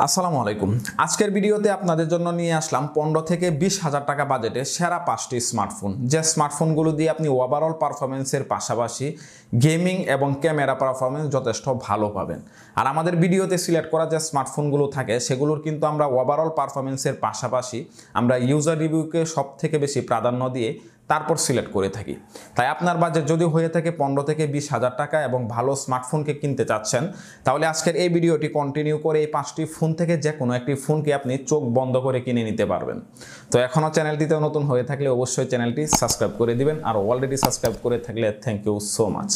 আসসালামু আলাইকুম। আজকের ভিডিওতে আপনাদের জন্য নিয়ে আসলাম 15 থেকে 20,000 টাকা বাজেটে সেরা 5টি স্মার্টফোন, যে স্মার্টফোনগুলো দিয়ে আপনি ওভারঅল পারফরমেন্সের পাশাপাশি গেমিং এবং ক্যামেরা পারফরমেন্স যথেষ্ট ভালো পাবেন। আর আমাদের ভিডিওতে সিলেক্ট করা যে স্মার্টফোনগুলো থাকে সেগুলোর কিন্তু আমরা ওভারঅল পারফরমেন্সের পাশাপাশি আমরা ইউজার রিভিউকে সব থেকে বেশি প্রাধান্য দিয়ে তারপর সিলেক্ট করে থাকি। তাই আপনার বাজেট যদি হয়ে থাকে 15 থেকে 20,000 টাকা এবং ভালো স্মার্টফোনকে কিনতে চাচ্ছেন, তাহলে আজকের এই ভিডিওটি কন্টিনিউ করে এই 5টি ফোন থেকে যে কোনো একটি ফোনকে আপনি চোখ বন্ধ করে কিনে নিতে পারবেন। তো এখনও চ্যানেলটিতে নতুন হয়ে থাকলে অবশ্যই চ্যানেলটি সাবস্ক্রাইব করে দিবেন, আর অলরেডি সাবস্ক্রাইব করে থাকলে থ্যাংক ইউ সো মাচ।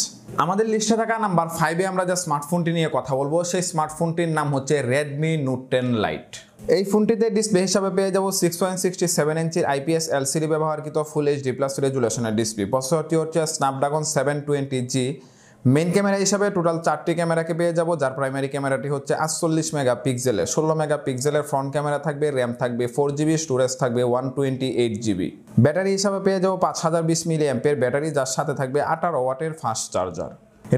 আমাদের লিস্টে থাকা নাম্বার 5-এ আমরা যে স্মার্টফোনটি নিয়ে কথা বলবো সেই স্মার্টফোনটির নাম হচ্ছে Redmi Note 10 Lite। এই ফোনটিতে ডিসপ্লে হিসাবে পেয়ে যাবো 6.67 ইঞ্চির IPS LCD ব্যবহারকৃত ফুল HD প্লাস রেজুলেশনের ডিসপ্লে। প্রসেসরটি হচ্ছে স্ন্যাপড্রাগন 720G। মেইন ক্যামেরা হিসাবে টোটাল 4টি ক্যামেরাকে পেয়ে যাবো, যার প্রাইমারি ক্যামেরাটি হচ্ছে 48 মেগাপিক্সেলের, 16 মেগাপিক্সেলের ফ্রন্ট ক্যামেরা থাকবে, র্যাম থাকবে 4GB, স্টোরেজ থাকবে 128GB। ব্যাটারি হিসাবে পেয়ে যাবো 5020 mAh ব্যাটারি, যার সাথে থাকবে 18 ওয়াটের fast charger.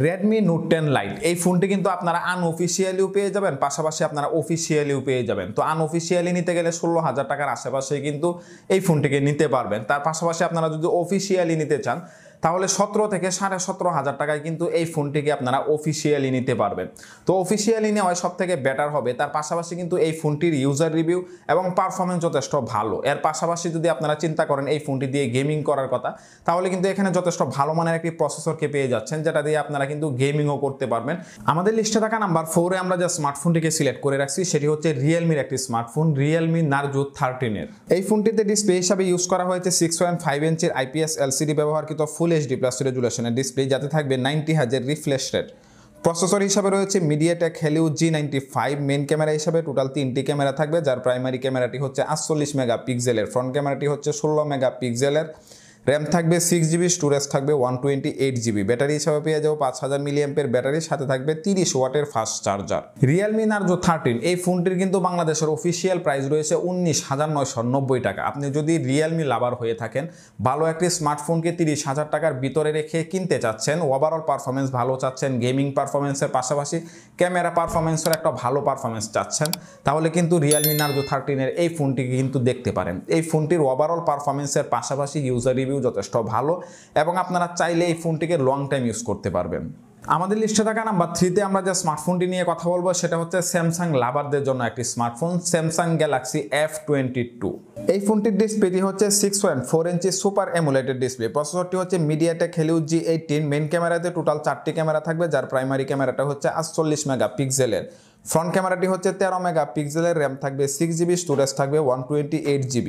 Redmi Note 10 Lite এই ফোনটি কিন্তু আপনারা আনঅফিসিয়ালিও পেয়ে যাবেন, পাশাপাশি আপনারা অফিসিয়ালিও পেয়ে যাবেন। তো আনঅফিসিয়ালি নিতে গেলে 16,000 টাকার আশেপাশে কিন্তু এই ফোনটিকে নিতে পারবেন। তার পাশাপাশি আপনারা যদি অফিসিয়ালি নিতে চান তাহলে 17 থেকে 17,500 টাকায় কিন্তু এই ফোনটিকে আপনারা অফিসিয়ালি নিতে পারবেন। তো অফিসিয়ালি নেওয়া সব থেকে বেটার হবে। তার পাশাপাশি কিন্তু এই ফোনটির ইউজার রিভিউ এবং পারফরমেন্স যথেষ্ট ভালো। এর পাশাপাশি যদি আপনারা চিন্তা করেন এই ফোনটি দিয়ে গেমিং করার কথা, তাহলে কিন্তু এখানে যথেষ্ট ভালো মানের একটি প্রসেসরকে পেয়ে যাচ্ছেন, যেটা দিয়ে আপনারা কিন্তু গেমিংও করতে পারবেন। আমাদের লিস্টে থাকা নাম্বার 4-এ আমরা যে স্মার্টফোনটিকে সিলেক্ট করে রাখছি সেটি হচ্ছে রিয়েলমির একটি স্মার্টফোন, Realme Narzo 13 এর। এই ফোনটিতে ডিসপ্লে হিসাবে ইউজ করা হয়েছে 6.5 ইঞ্চির IPS LCD ব্যবহারকৃত ফুল HD প্লাস রেজুলেশনের ডিসপ্লে, যাতে থাকবে 90 হার্জ রিফ্রেশ রেট। প্রসেসর হিসাবে রয়েছে MediaTek Helio G95। Main camera হিসাবে টোটাল 3টি ক্যামেরা থাকবে, যার প্রাইমারি ক্যামেরাটি হচ্ছে 48 মেগাপিক্সেলের, ফ্রন্ট ক্যামেরাটি হচ্ছে 16 মেগাপিক্সেলের, র্যাম থাকবে 6GB, স্টোরেজ থাকবে 128GB। ব্যাটারি হিসাবে পেয়ে যাবো 5000 mAh ব্যাটারির সাথে থাকবে 30 ওয়াটের ফাস্ট চার্জার। Realme Narzo 13 এই ফোনটির কিন্তু বাংলাদেশের অফিসিয়াল প্রাইস রয়েছে 19,990 টাকা। আপনি যদি রিয়েলমি লাভার হয়ে থাকেন, ভালো একটি স্মার্টফোনকে 30,000 টাকার ভিতরে রেখে কিনতে চাচ্ছেন, ওভারঅল পারফরমেন্স ভালো চাচ্ছেন, গেমিং পারফরমেন্সের পাশাপাশি ক্যামেরা পারফরমেন্সের একটা ভালো পারফরমেন্স চাচ্ছেন, তাহলে কিন্তু Realme Narzo 13 এর এই ফোনটিকে কিন্তু দেখতে পারেন। এই ফোনটির ওভারঅল পারফরমেন্সের পাশাপাশি ইউজার রিভিউ যথেষ্ট ভালো এবং আপনারা চাইলে এই ফোনটিকে লং টাইম ইউজ করতে পারবেন। আমাদের লিস্টে থাকা নাম্বার 3-তে আমরা যে স্মার্টফোনটি নিয়ে কথা বলবো সেটা হচ্ছে স্যামসাং লাভারদের জন্য একটি স্মার্টফোন, স্যামসাং গ্যালাক্সি F22। এই ফোনটির ডিসপ্লেটি হচ্ছে 6.4 ইঞ্চি সুপার অ্যামোলেড ডিসপ্লে। প্রসেসরটি হচ্ছে MediaTek Helio G18। মেইন ক্যামেরাতে টোটাল 4টি ক্যামেরা থাকবে, যার প্রাইমারি ক্যামেরাটা হচ্ছে 48 মেগাপিক্সেলের, ফ্রন্ট ক্যামেরাটি হচ্ছে 13 মেগাপিক্সেলের, র্যাম থাকবে 6GB, স্টোরেজ থাকবে 128GB।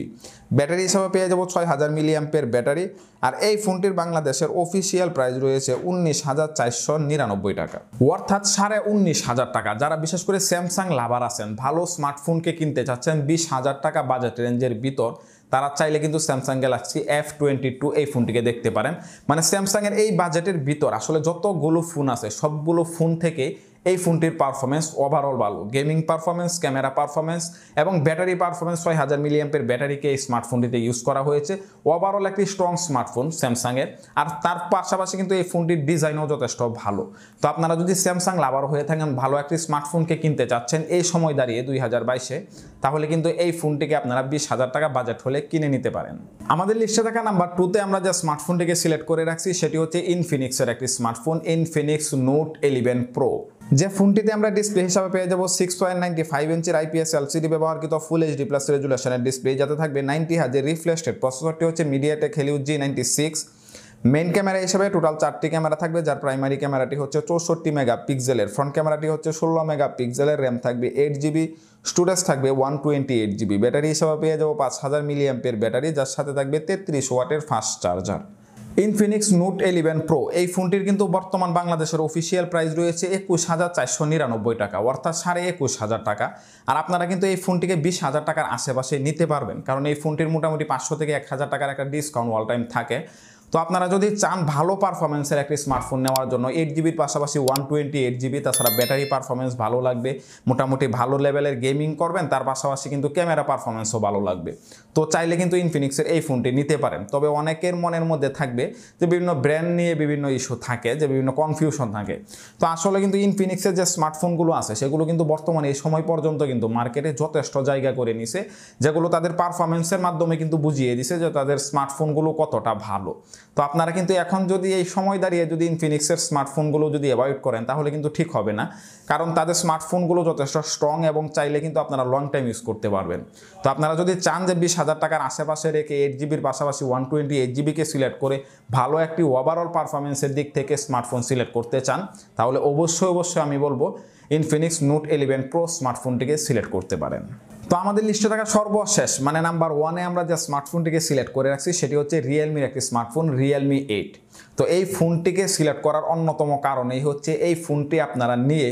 ব্যাটারি হিসাবে পেয়ে যাবো 6000 mAh ব্যাটারি। আর এই ফোনটির বাংলাদেশের অফিসিয়াল প্রাইস রয়েছে 19,499 টাকা, অর্থাৎ 19,500 টাকা। যারা বিশেষ করে স্যামসাং লাভার আছেন, ভালো স্মার্টফোনকে কিনতে চাচ্ছেন 20,000 টাকা বাজেট রেঞ্জের ভিতর, তারা চাইলে কিন্তু স্যামসাং গ্যালাক্সি F22 এই ফোনটিকে দেখতে পারেন। মানে স্যামসাংয়ের এই বাজেটের ভিতর আসলে যতগুলো ফোন আছে সবগুলো ফোন থেকে এই ফোনটির পারফরমেন্স ওভারঅল ভালো, গেমিং পারফরমেন্স, ক্যামেরা পারফরমেন্স এবং ব্যাটারি পারফরমেন্স। 6000 mAh ব্যাটারিকে এই স্মার্টফোনটিতে ইউজ করা হয়েছে। ওভারঅল একটি স্ট্রং স্মার্টফোন স্যামসাংয়ের। আর তার পাশাপাশি কিন্তু এই ফোনটির ডিজাইনও যথেষ্ট ভালো। তো আপনারা যদি স্যামসাং লাভার হয়ে থাকেন, ভালো একটি স্মার্টফোনকে কিনতে চাচ্ছেন এই সময় দাঁড়িয়ে 2022-এ, তাহলে কিন্তু এই ফোনটিকে আপনারা 20,000 টাকা বাজেট হলে কিনে নিতে পারেন। আমাদের লিস্টে থাকা নাম্বার 2-তে আমরা যে স্মার্টফোনটিকে সিলেক্ট করে রাখছি সেটি হচ্ছে ইনফিনিক্সের একটি স্মার্টফোন, Infinix Note 11 Pro। যে ফোনটিতে আমরা ডিসপ্লে হিসাবে পেয়ে যাবো 6.95 ইঞ্চির IPS LCD ব্যবহারকৃত ফুল HD প্লাস রেজুলেশনের ডিসপ্লে, যাতে থাকবে 90 হার্জ রিফ্রেশ রেট। প্রসেসরটি হচ্ছে MediaTek Helio G96। Main camera হিসেবে টোটাল 4টি ক্যামেরা থাকবে, যার প্রাইমারি ক্যামেরাটি হচ্ছে 64 মেগাপিক্সেলের, ফ্রন্ট ক্যামেরাটি হচ্ছে 16 মেগাপিক্সেলের, র্যাম থাকবে 8GB, স্টোরেজ থাকবে 128GB। ব্যাটারি হিসাবে পেয়ে যাবো 5000 mAh ব্যাটারি, যার সাথে থাকবে 33 ওয়াটের fast charger. Infinix Note 11 Pro এই ফোনটির কিন্তু বর্তমান বাংলাদেশের অফিসিয়াল প্রাইস রয়েছে 21,499 টাকা, অর্থাৎ 21,500 টাকা। আর আপনারা কিন্তু এই ফোনটিকে 20,000 টাকার আশেপাশে নিতে পারবেন, কারণ এই ফোনটির মোটামুটি 500 থেকে 1,000 টাকার একটা ডিসকাউন্ট অল টাইম থাকে। তো আপনারা যদি চান ভালো পারফরমেন্সের একটি স্মার্টফোন নেওয়ার জন্য 8GB পাশাপাশি 128GB, তাছাড়া ব্যাটারি পারফরমেন্স ভালো লাগবে, মোটামুটি ভালো লেভেলের গেমিং করবেন, তার পাশাপাশি কিন্তু ক্যামেরা পারফরমেন্সও ভালো লাগবে, তো চাইলে কিন্তু ইনফিনিক্সের এই ফোনটি নিতে পারেন। তবে অনেকের মনের মধ্যে থাকবে যে বিভিন্ন ব্র্যান্ড নিয়ে বিভিন্ন ইস্যু থাকে, যে বিভিন্ন কনফিউশন থাকে। তো আসলে কিন্তু ইনফিনিক্সের যে স্মার্টফোনগুলো আছে সেগুলো কিন্তু বর্তমানে এই সময় পর্যন্ত কিন্তু মার্কেটে যথেষ্ট জায়গা করে নিছে, যেগুলো তাদের পারফরমেন্সের মাধ্যমে কিন্তু বুঝিয়ে দিছে যে তাদের স্মার্টফোনগুলো কতটা ভালো। তো আপনারা কিন্তু এখন যদি এই সময় দাঁড়িয়ে যদি ইনফিনিক্সের স্মার্টফোনগুলো যদি অ্যাভয়েড করেন তাহলে কিন্তু ঠিক হবে না, কারণ তাদের স্মার্টফোনগুলো যথেষ্ট স্ট্রং এবং চাইলে কিন্তু আপনারা লং টাইম ইউজ করতে পারবেন। তো আপনারা যদি চান যে 20,000 টাকার আশেপাশে রেখে 8GBর পাশাপাশি 128GBকে সিলেক্ট করে ভালো একটি ওভারঅল পারফরমেন্সের দিক থেকে স্মার্টফোন সিলেক্ট করতে চান, তাহলে অবশ্যই আমি বলবো ইনফিনিক্স নোট 11 প্রো স্মার্টফোনটিকে সিলেক্ট করতে পারেন। তো আমাদের লিস্টে থাকা সর্বশেষ মানে নাম্বার 1-এ আমরা যে স্মার্টফোনটিকে সিলেক্ট করে রাখছি সেটি হচ্ছে রিয়েলমির একটি স্মার্টফোন রিয়েলমি 8। তো এই ফোনটিকে সিলেক্ট করার অন্যতম কারণেই হচ্ছে এই ফোনটি আপনারা নিয়ে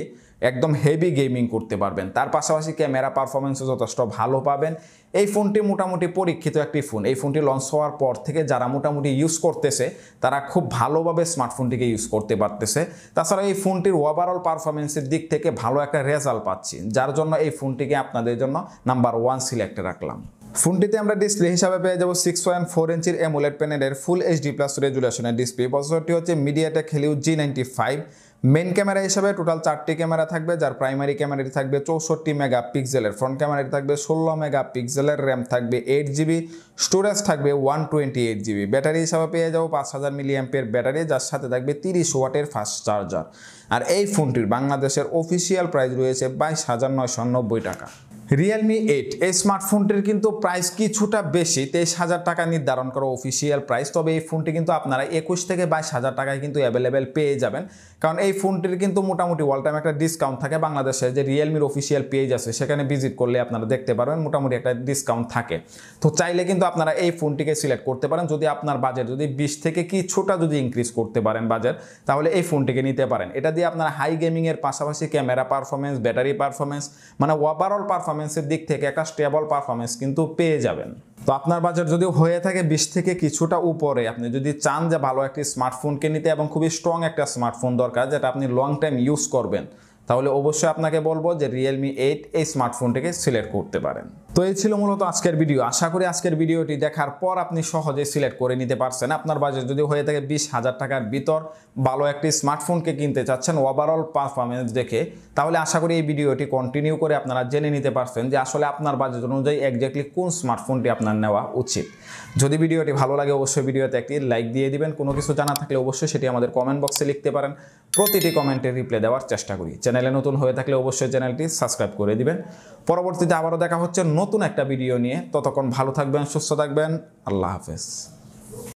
একদম হেভি গেমিং করতে পারবেন, তার পাশাপাশি ক্যামেরা পারফরমেন্সও যথেষ্ট ভালো পাবেন। এই ফোনটি মোটামুটি পরীক্ষিত একটি ফোন। এই ফোনটি লঞ্চ হওয়ার পর থেকে যারা মোটামুটি ইউজ করতেছে তারা খুব ভালোভাবে স্মার্টফোনটিকে ইউজ করতে পারতেছে। তাছাড়া এই ফোনটির ওভারঅল পারফরমেন্সের দিক থেকে ভালো একটা রেজাল্ট পাচ্ছি, যার জন্য এই ফোনটিকে আপনাদের জন্য নাম্বার 1 সিলেক্টে রাখলাম। ফোনটিতে আমরা ডিসপ্লে হিসাবে পেয়ে যাব 6.4 ইঞ্চির অ্যামোলেড প্যানেলের ফুল এইচডি প্লাস রেজুলেশনের ডিসপ্লে। প্রসেসরটি হচ্ছে MediaTek Helio G95। Main camera হিসাবে টোটাল 4টি ক্যামেরা থাকবে, যার প্রাইমারি ক্যামেরাটি থাকবে 64 মেগাপিক্সেলের, ফ্রন্ট ক্যামেরাটি থাকবে 16 মেগাপিক্সেলের, র্যাম থাকবে 8GB, স্টোরেজ থাকবে 128GB। ব্যাটারি হিসাবে পেয়ে যাবো 5000 মিলিঅ্যাম্পিয়ার ব্যাটারি, যার সাথে থাকবে 30 ওয়াটের ফাস্ট চার্জার। আর এই ফোনটির বাংলাদেশের অফিসিয়াল প্রাইস রয়েছে 22,990 টাকা। রিয়েলমি 8 এই স্মার্টফোনটির কিন্তু প্রাইস কিছুটা বেশি, 23,000 টাকা নির্ধারণ করা অফিসিয়াল প্রাইস। তবে এই ফোনটি কিন্তু আপনারা 21 থেকে 22,000 টাকায় কিন্তু অ্যাভেলেবেল পেয়ে যাবেন, কারণ এই ফোনটির কিন্তু মোটামুটি অল টাইম একটা ডিসকাউন্ট থাকে। বাংলাদেশে যে রিয়েলমির অফিসিয়াল পেজ আছে সেখানে ভিজিট করলে আপনারা দেখতে পারবেন মোটামুটি একটা ডিসকাউন্ট থাকে। তো চাইলে কিন্তু আপনারা এই ফোনটিকে সিলেক্ট করতে পারেন। যদি আপনার বাজেট যদি 20 থেকে কিছুটা যদি ইনক্রিজ করতে পারেন বাজেট, তাহলে এই ফোনটিকে নিতে পারেন। এটা দিয়ে আপনারা হাই গেমিংয়ের পাশাপাশি ক্যামেরা পারফরমেন্স, ব্যাটারি পারফরমেন্স মানে ওভারঅল পারফরমেন্সের দিক থেকে একটা স্টেবল পারফরমেন্স কিন্তু পেয়ে যাবেন। তো আপনার বাজেট যদি হয়ে থাকে 20 থেকে কিছুটা উপরে, আপনি যদি চান যে ভালো একটি স্মার্টফোনকে নিতে এবং খুবই স্ট্রং একটা স্মার্টফোন দরকার যেটা আপনি লং টাইম ইউজ করবেন, তাহলে অবশ্যই আপনাকে বলবো যে রিয়েলমি 8 এই স্মার্টফোনটিকে সিলেক্ট করতে পারেন। তো এই ছিল মূলত আজকের ভিডিও। আশা করি আজকের ভিডিওটি দেখার পর আপনি সহজে সিলেক্ট করে নিতে পারছেন। আপনার বাজেট যদি হয়ে থাকে 20,000 টাকার ভিতর, ভালো একটি স্মার্টফোনকে কিনতে চাচ্ছেন ওভারঅল পারফরমেন্স দেখে, তাহলে আশা করি এই ভিডিওটি কন্টিনিউ করে আপনারা জেনে নিতে পারছেন যে আসলে আপনার বাজেট অনুযায়ী এক্স্যাক্টলি কোন স্মার্টফোনটি আপনার নেওয়া উচিত। যদি ভিডিওটি ভালো লাগে অবশ্যই ভিডিওতে একটি লাইক দিয়ে দিবেন। কোনো কিছু জানা থাকলে অবশ্যই সেটি আমাদের কমেন্ট বক্সে লিখতে পারেন, প্রতিটি কমেন্টে রিপ্লাই দেওয়ার চেষ্টা করি। চ্যানেলে নতুন হয়ে থাকলে অবশ্যই চ্যানেলটি সাবস্ক্রাইব করে দিবেন। পরবর্তীতে আবারও দেখা হচ্ছে নতুন একটা ভিডিও নিয়ে। ততক্ষণ ভালো থাকবেন, সুস্থ থাকবেন। আল্লাহ হাফেজ।